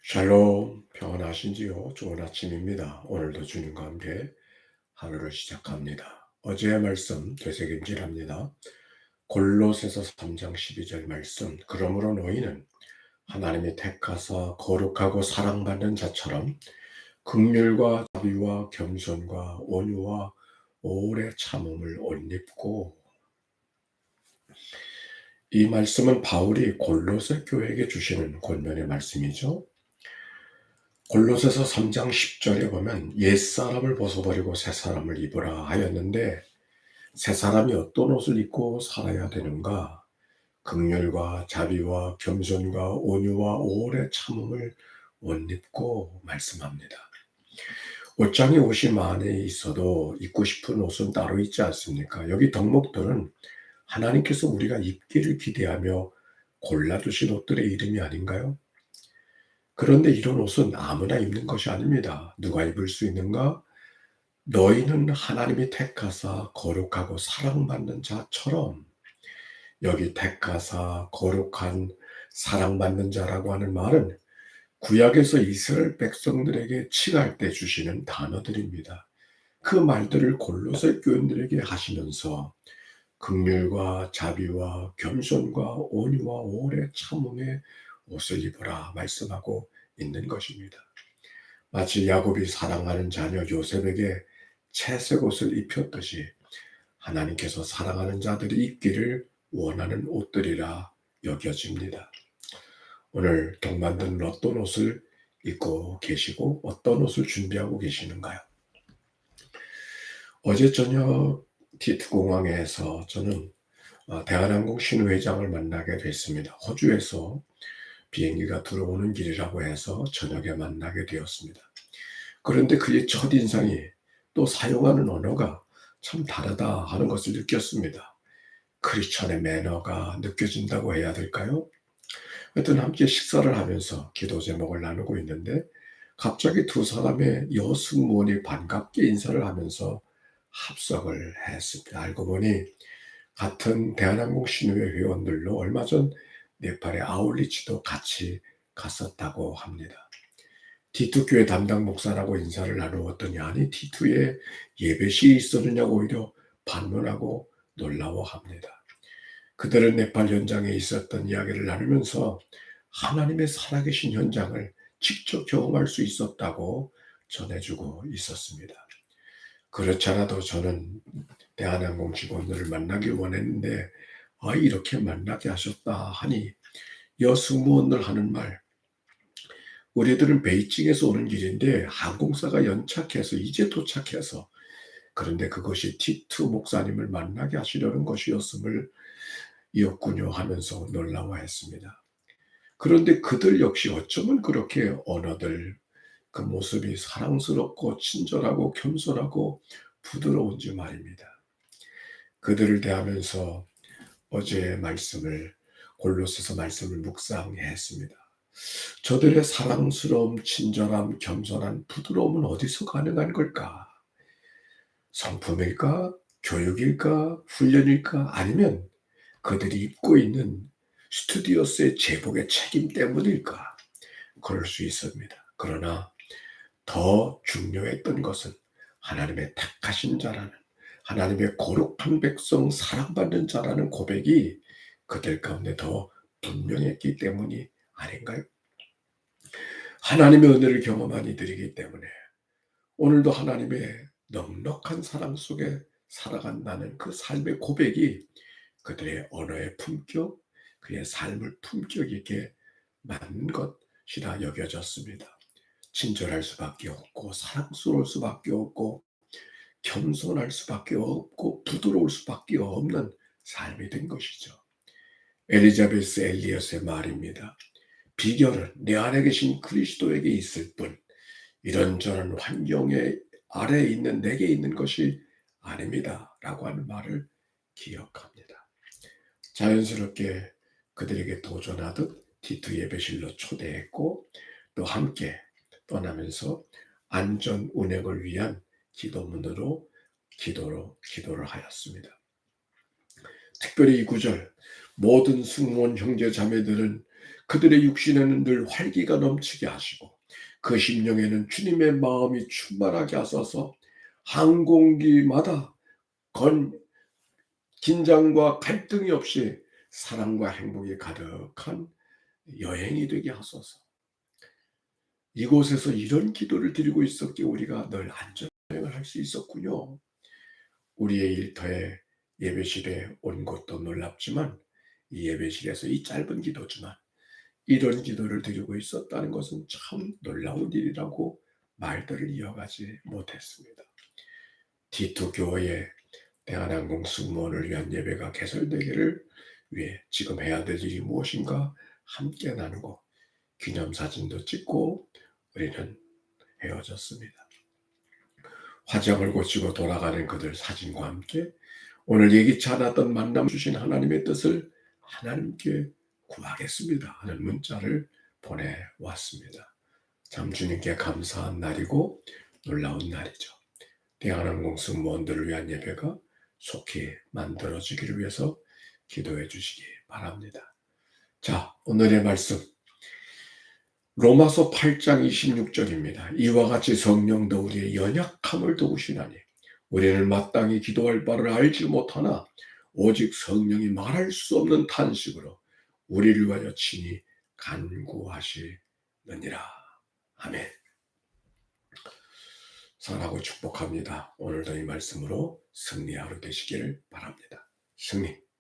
샬롬, 평안하신지요? 좋은 아침입니다. 오늘도 주님과 함께 하루를 시작합니다. 어제의 말씀 되새김질합니다. 골로새서 3장 12절 말씀. 그러므로 너희는 하나님이 택하사 거룩하고 사랑받는 자처럼 긍휼과 자비와 겸손과 온유와 오래 참음을 옷 입고. 이 말씀은 바울이 골로새 교회에게 주시는 권면의 말씀이죠. 골로새서 3장 10절에 보면 옛사람을 벗어버리고 새사람을 입으라 하였는데, 새사람이 어떤 옷을 입고 살아야 되는가? 긍휼과 자비와 겸손과 온유와 오래 참음을 옷 입고 말씀합니다. 옷장에 옷이 많이 있어도 입고 싶은 옷은 따로 있지 않습니까? 여기 덕목들은 하나님께서 우리가 입기를 기대하며 골라두신 옷들의 이름이 아닌가요? 그런데 이런 옷은 아무나 입는 것이 아닙니다. 누가 입을 수 있는가? 너희는 하나님이 택하사 거룩하고 사랑받는 자처럼. 여기 택하사 거룩한 사랑받는 자라고 하는 말은 구약에서 이스라엘 백성들에게 칙할 때 주시는 단어들입니다. 그 말들을 골로새 교인들에게 하시면서 긍휼과 자비와 겸손과 온유와 오래 참음의 옷을 입으라 말씀하고 있는 것입니다. 마치 야곱이 사랑하는 자녀 요셉에게 채색 옷을 입혔듯이 하나님께서 사랑하는 자들이 입기를 원하는 옷들이라 여겨집니다. 오늘 동반들은 어떤 옷을 입고 계시고 어떤 옷을 준비하고 계시는가요? 어제 저녁 티트공항에서 저는 대한항공 신회장을 만나게 됐습니다. 호주에서 비행기가 들어오는 길이라고 해서 저녁에 만나게 되었습니다. 그런데 그의 첫인상이, 또 사용하는 언어가 참 다르다 하는 것을 느꼈습니다. 크리스천의 매너가 느껴진다고 해야 될까요? 하여튼 함께 식사를 하면서 기도 제목을 나누고 있는데 갑자기 두 사람의 여승무원이 반갑게 인사를 하면서 합석을 했습니다. 알고 보니 같은 대한항공 신우회 회원들로 얼마 전 네팔의 아울리치도 같이 갔었다고 합니다. T2교회 담당 목사라고 인사를 나누었더니 아니 T2에 예배실이 있었느냐고 오히려 반문하고 놀라워합니다. 그들은 네팔 현장에 있었던 이야기를 나누면서 하나님의 살아계신 현장을 직접 경험할 수 있었다고 전해주고 있었습니다. 그렇지 않아도 저는 대한항공 직원들을 만나길 원했는데 이렇게 만나게 하셨다 하니 여승무원들 하는 말, 우리들은 베이징에서 오는 길인데 항공사가 연착해서 이제 도착해서, 그런데 그것이 T2 목사님을 만나게 하시려는 것이었음을 이었군요 하면서 놀라워했습니다. 그런데 그들 역시 어쩌면 그렇게 언어들, 그 모습이 사랑스럽고 친절하고 겸손하고 부드러운지 말입니다. 그들을 대하면서 어제의 말씀을, 골로새서 말씀을 묵상했습니다. 저들의 사랑스러움, 친절함, 겸손한 부드러움은 어디서 가능한 걸까? 성품일까? 교육일까? 훈련일까? 아니면 그들이 입고 있는 스튜디오스의 제복의 책임 때문일까? 그럴 수 있습니다. 그러나 더 중요했던 것은 하나님의 택하신 자라는, 하나님의 거룩한 백성, 사랑받는 자라는 고백이 그들 가운데 더 분명했기 때문이 아닌가요? 하나님의 은혜를 경험한 이들이기 때문에 오늘도 하나님의 넉넉한 사랑 속에 살아간다는 그 삶의 고백이 그들의 언어의 품격, 그의 삶을 품격 있게 만든 것이라 여겨졌습니다. 친절할 수밖에 없고 사랑스러울 수밖에 없고 겸손할 수밖에 없고 부드러울 수밖에 없는 삶이 된 것이죠. 엘리자베스 엘리엇의 말입니다. 비결은 내 안에 계신 그리스도에게 있을 뿐 이런저런 환경에 아래에 있는 내게 있는 것이 아닙니다 라고 하는 말을 기억합니다. 자연스럽게 그들에게 도전하듯 T2 예배실로 초대했고 또 함께 떠나면서 안전 운행을 위한 기도를 하였습니다. 특별히 이 구절, 모든 승무원 형제 자매들은 그들의 육신에는 늘 활기가 넘치게 하시고 그 심령에는 주님의 마음이 충만하게 하소서. 항공기마다 건 긴장과 갈등이 없이 사랑과 행복이 가득한 여행이 되게 하소서. 이곳에서 이런 기도를 드리고 있었기에 우리가 늘 안전여행을 할 수 있었군요. 우리의 일터에 예배실에 온 것도 놀랍지만 이 예배실에서 이 짧은 기도지만 이런 기도를 드리고 있었다는 것은 참 놀라운 일이라고 말들을 이어가지 못했습니다. T2 교회의 대한항공 승무원을 위한 예배가 개설되기를 위해 지금 해야 될 일이 무엇인가 함께 나누고 기념사진도 찍고 우리는 헤어졌습니다. 화장을 고치고 돌아가는 그들 사진과 함께 오늘 예기치 않았던 만남 주신 하나님의 뜻을 하나님께 구하겠습니다 하는 문자를 보내왔습니다. 참 주님께 감사한 날이고 놀라운 날이죠. 대한항공 승무원들을 위한 예배가 속히 만들어지기를 위해서 기도해 주시기 바랍니다. 자, 오늘의 말씀 로마서 8장 26절입니다. 이와 같이 성령도 우리의 연약함을 도우시나니 우리는 마땅히 기도할 바를 알지 못하나 오직 성령이 말할 수 없는 탄식으로 우리를 위하여 친히 간구하시느니라. 아멘. 사랑하고 축복합니다. 오늘도 이 말씀으로 승리 하루 되시기를 바랍니다. 승리.